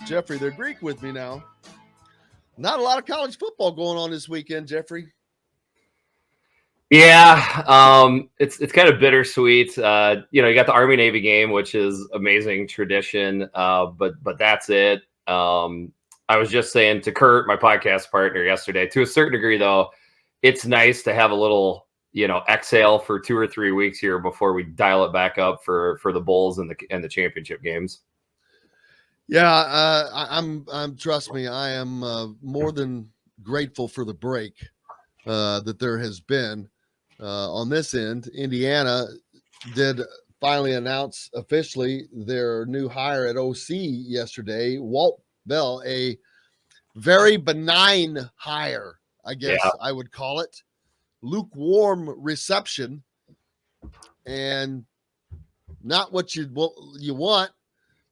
Jeffrey the Greek with me now. Not a lot of college football going on this weekend, Jeffrey. Yeah, it's kind of bittersweet. You got the Army Navy game, which is amazing tradition, but that's it. I was just saying to Kurt, my podcast partner, yesterday, to a certain degree, though, it's nice to have a little, exhale for 2 or 3 weeks here before we dial it back up for the bowls and the championship games. Yeah, I'm trust me, I am more than grateful for the break that there has been on this end. Indiana did finally announce officially their new hire at OC yesterday. Walt Bell, a very benign hire, I guess I would call it. Lukewarm reception and not what you want.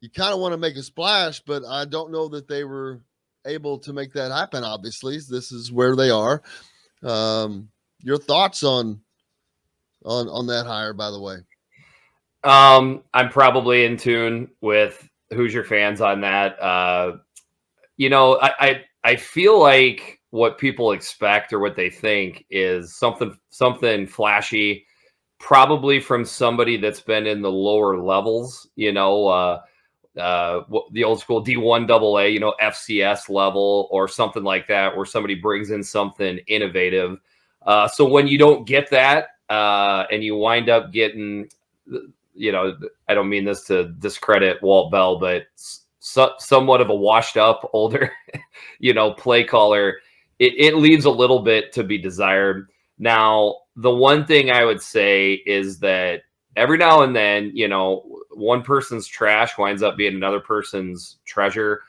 You kind of want to make a splash, but I don't know that they were able to make that happen. Obviously, this is where they are. Your thoughts on that hire, by the way? I'm probably in tune with Hoosier fans on that. I feel like what people expect or what they think is something flashy, probably from somebody that's been in the lower levels, the old school D1 AA, FCS level or something like that, where somebody brings in something innovative. So when you don't get that and you wind up getting, I don't mean this to discredit Walt Bell, but somewhat of a washed up older, play caller, it leaves a little bit to be desired. Now, the one thing I would say is that every now and then, one person's trash winds up being another person's treasure.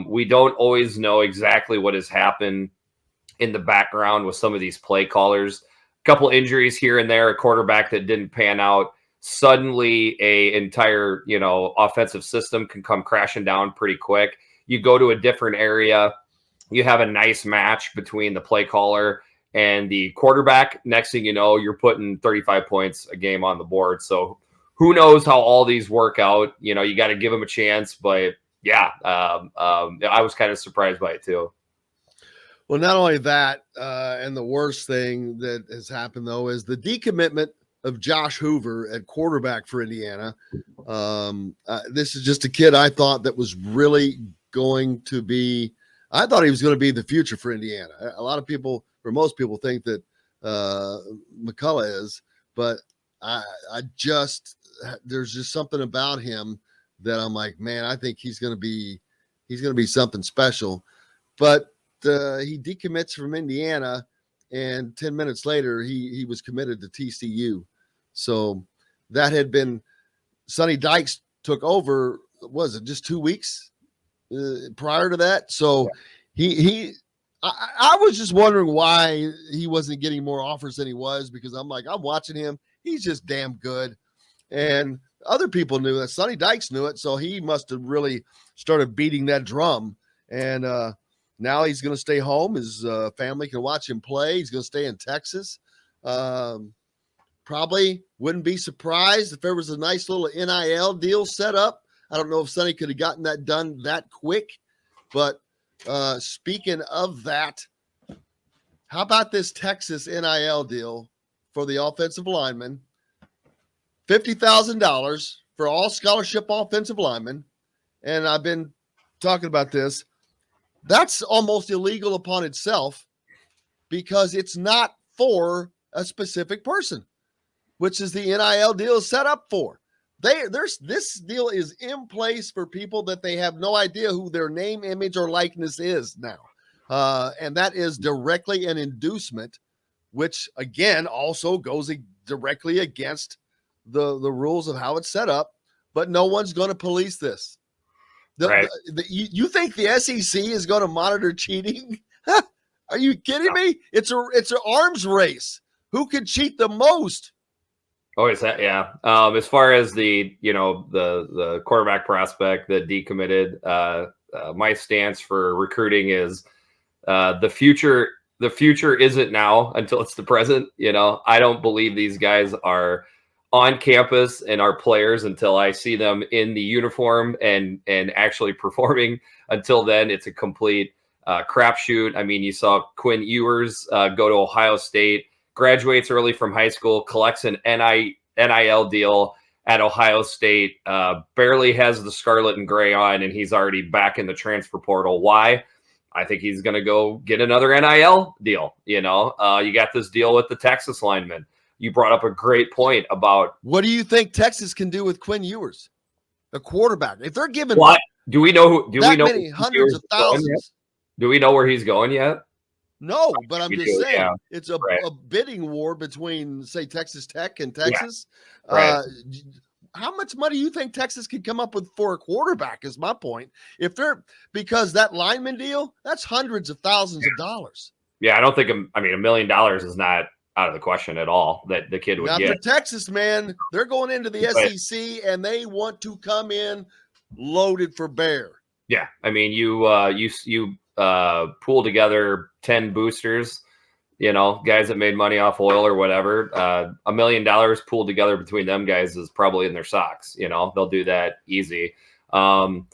We don't always know exactly what has happened in the background with some of these play callers. A couple injuries here and there, a quarterback that didn't pan out. Suddenly a entire, offensive system can come crashing down pretty quick. You go to a different area, you have a nice match between the play caller and the quarterback. Next thing you know, you're putting 35 points a game on the board. So who knows how all these work out? You got to give them a chance. But yeah, I was kind of surprised by it too. Well, not only that, and the worst thing that has happened, though, is the decommitment of Josh Hoover at quarterback for Indiana. This is just a kid I thought that was really going to be – I thought he was going to be the future for Indiana. A lot of people, or most people, think that McCullough is, but there's just something about him that I'm like, man, I think he's going to be something special. But he decommits from Indiana, and 10 minutes later, he was committed to TCU. So that had been Sonny Dykes took over. Was it just 2 weeks prior to that? So I was just wondering why he wasn't getting more offers than he was, because I'm watching him. He's just damn good. And other people knew that. Sonny Dykes knew it. So he must have really started beating that drum. And now he's going to stay home. His family can watch him play. He's going to stay in Texas. Probably wouldn't be surprised if there was a nice little NIL deal set up. I don't know if Sonny could have gotten that done that quick. But speaking of that, how about this Texas NIL deal for the offensive linemen? $50,000 for all scholarship offensive linemen. And I've been talking about this. That's almost illegal upon itself, because it's not for a specific person, which is the NIL deal is set up for. This deal is in place for people that they have no idea who their name, image, or likeness is now. And that is directly an inducement, which again also goes directly against the rules of how it's set up, but no one's going to police this. Right. You think the SEC is going to monitor cheating? Are you kidding me? It's an arms race. Who can cheat the most? Oh, is that? Yeah. As far as the quarterback prospect that decommitted, my stance for recruiting is the future. The future isn't now until it's the present. I don't believe these guys are on campus and our players until I see them in the uniform and actually performing. Until then, it's a complete crapshoot. I mean, you saw Quinn Ewers go to Ohio State, graduates early from high school, collects an NIL deal at Ohio State, barely has the scarlet and gray on, and he's already back in the transfer portal. Why? I think he's going to go get another NIL deal. You got this deal with the Texas lineman. You brought up a great point about what do you think Texas can do with Quinn Ewers, the quarterback? If they're giving what do we know? Do we know many hundreds of thousands? Do we know where he's going yet? No, but I'm just saying it's a bidding war between, say, Texas Tech and Texas. Yeah. Right. How much money do you think Texas can come up with for a quarterback is my point. Because that lineman deal, that's hundreds of thousands of dollars. Yeah, I don't think, $1 million is not out of the question at all that the kid would get. For Texas, man, they're going into the SEC and they want to come in loaded for bear. Yeah, I mean, you pool together 10 boosters, guys that made money off oil or whatever. $1 million pooled together between them guys is probably in their socks. They'll do that easy. Not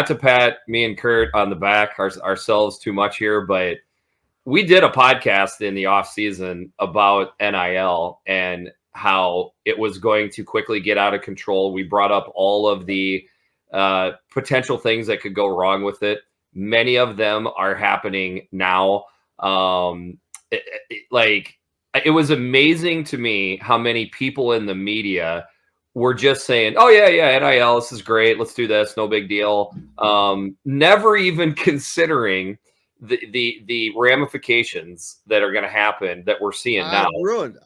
to pat me and Kurt on the back ourselves too much here, but we did a podcast in the off season about NIL and how it was going to quickly get out of control. We brought up all of the potential things that could go wrong with it. Many of them are happening now. It was amazing to me how many people in the media were just saying, oh yeah, NIL, this is great. Let's do this. No big deal. Never even considering the ramifications that are going to happen that we're seeing now.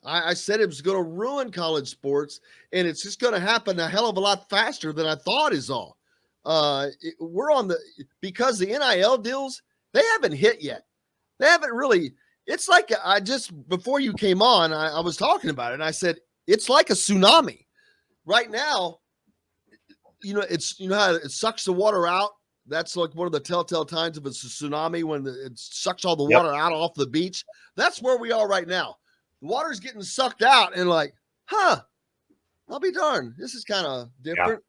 I said it was going to ruin college sports, and it's just going to happen a hell of a lot faster than I thought is all. Because the NIL deals, they haven't hit yet. They haven't really. It's like before you came on, I was talking about it, and I said it's like a tsunami right now. It's how it sucks the water out. That's like one of the telltale signs of it's a tsunami when it sucks all the water out off the beach. That's where we are right now. The water's getting sucked out, and I'll be darned. This is kind of different.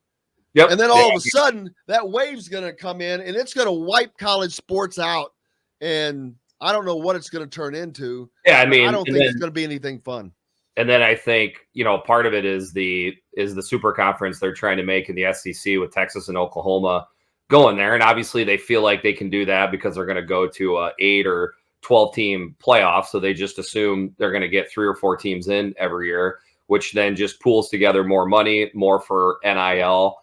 Yep. And then all of a sudden, that wave's going to come in, and it's going to wipe college sports out. And I don't know what it's going to turn into. Yeah, I mean, I don't think it's going to be anything fun. And then I think, part of it is the super conference they're trying to make in the SEC with Texas and Oklahoma going there. And obviously they feel like they can do that because they're going to go to a 8 or 12 team playoff. So they just assume they're going to get 3 or 4 teams in every year, which then just pools together more money, more for NIL.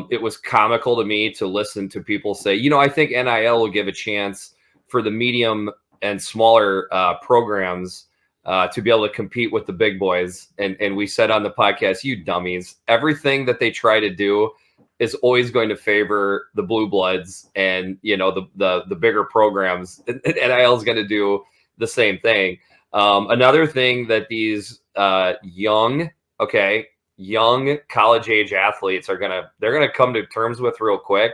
It was comical to me to listen to people say, I think NIL will give a chance for the medium and smaller programs to be able to compete with the big boys. And we said on the podcast, you dummies, everything that they try to do is always going to favor the blue bloods and, the bigger programs. And NIL is going to do the same thing. Another thing that these young college age athletes they're going to come to terms with real quick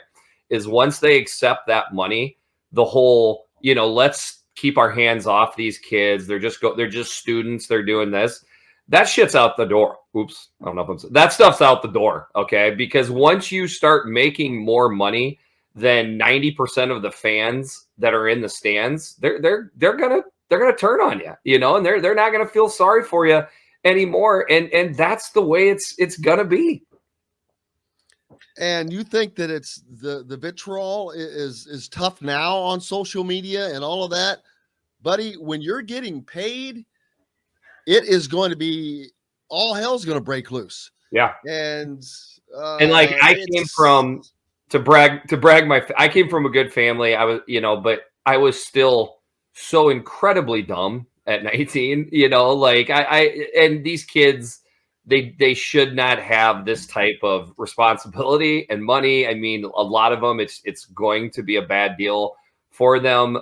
is once they accept that money, the whole, let's keep our hands off these kids. They're just students. They're doing this. That shit's out the door. Oops. I don't know if I'm saying that stuff's out the door. Okay. Because once you start making more money than 90% of the fans that are in the stands, they're going to turn on you, and they're not going to feel sorry for you anymore. And that's the way it's going to be. And you think that it's the vitriol is tough now on social media and all of that, buddy, when you're getting paid, it is going to be all hell's going to break loose. Yeah. And I came from I came from a good family. I was, but I was still so incredibly dumb at 19, and these kids, they should not have this type of responsibility and money. I mean, a lot of them, it's going to be a bad deal for them.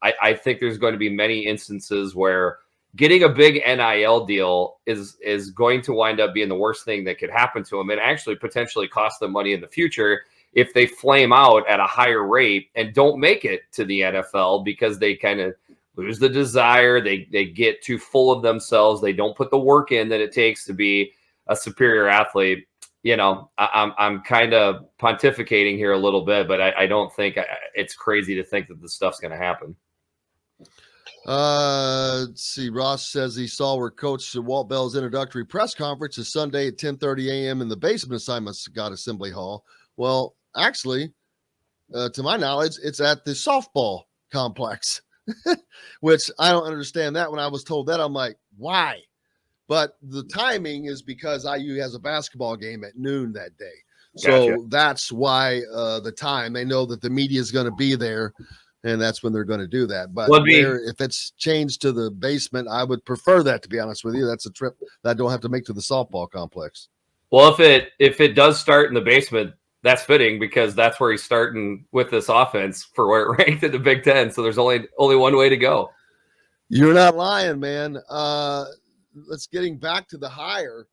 I think there's going to be many instances where getting a big NIL deal is going to wind up being the worst thing that could happen to them and actually potentially cost them money in the future if they flame out at a higher rate and don't make it to the NFL because they kind of lose the desire. They get too full of themselves. They don't put the work in that it takes to be a superior athlete. You know, I'm kind of pontificating here a little bit, but I don't think it's crazy to think that this stuff's going to happen. Let's see. Ross says he saw where Coach Walt Bell's introductory press conference is Sunday at 10:30 a.m. in the basement of Simon Scott Assembly Hall. Well, actually, to my knowledge, it's at the softball complex, which I don't understand that. When I was told that, I'm like, why? But the timing is because IU has a basketball game at noon that day. So Gotcha. that's why the time. They know that the media is going to be there, and that's when they're going to do that. But if it's changed to the basement, I would prefer that, to be honest with you. That's a trip that I don't have to make to the softball complex. Well, if it does start in the basement, that's fitting because that's where he's starting with this offense for where it ranked in the Big Ten. So there's only one way to go. You're not lying, man. Let's getting back to the hire.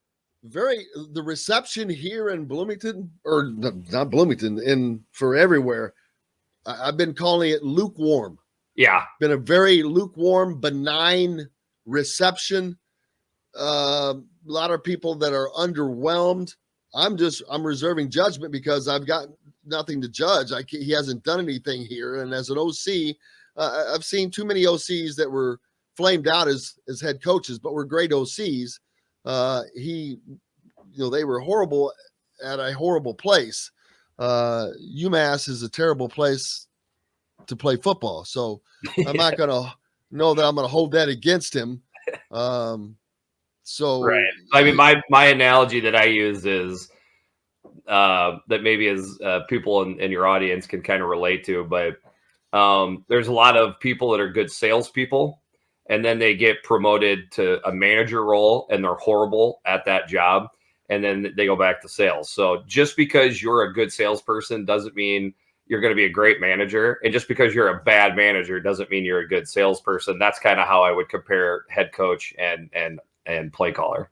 The reception here in Bloomington, or not Bloomington, for everywhere. I've been calling it lukewarm. Yeah. Been a very lukewarm, benign reception. A lot of people that are underwhelmed. I'm reserving judgment because I've got nothing to judge. He hasn't done anything here. And as an OC, I've seen too many OCs that were flamed out as head coaches, but were great OCs. They were horrible at a horrible place. UMass is a terrible place to play football. So I'm not going to know that I'm going to hold that against him. Right. I mean, my analogy that I use is that maybe as people in your audience can kind of relate to, but there's a lot of people that are good salespeople, and then they get promoted to a manager role and they're horrible at that job, and then they go back to sales. So just because you're a good salesperson doesn't mean you're going to be a great manager. And just because you're a bad manager doesn't mean you're a good salesperson. That's kind of how I would compare head coach and play caller.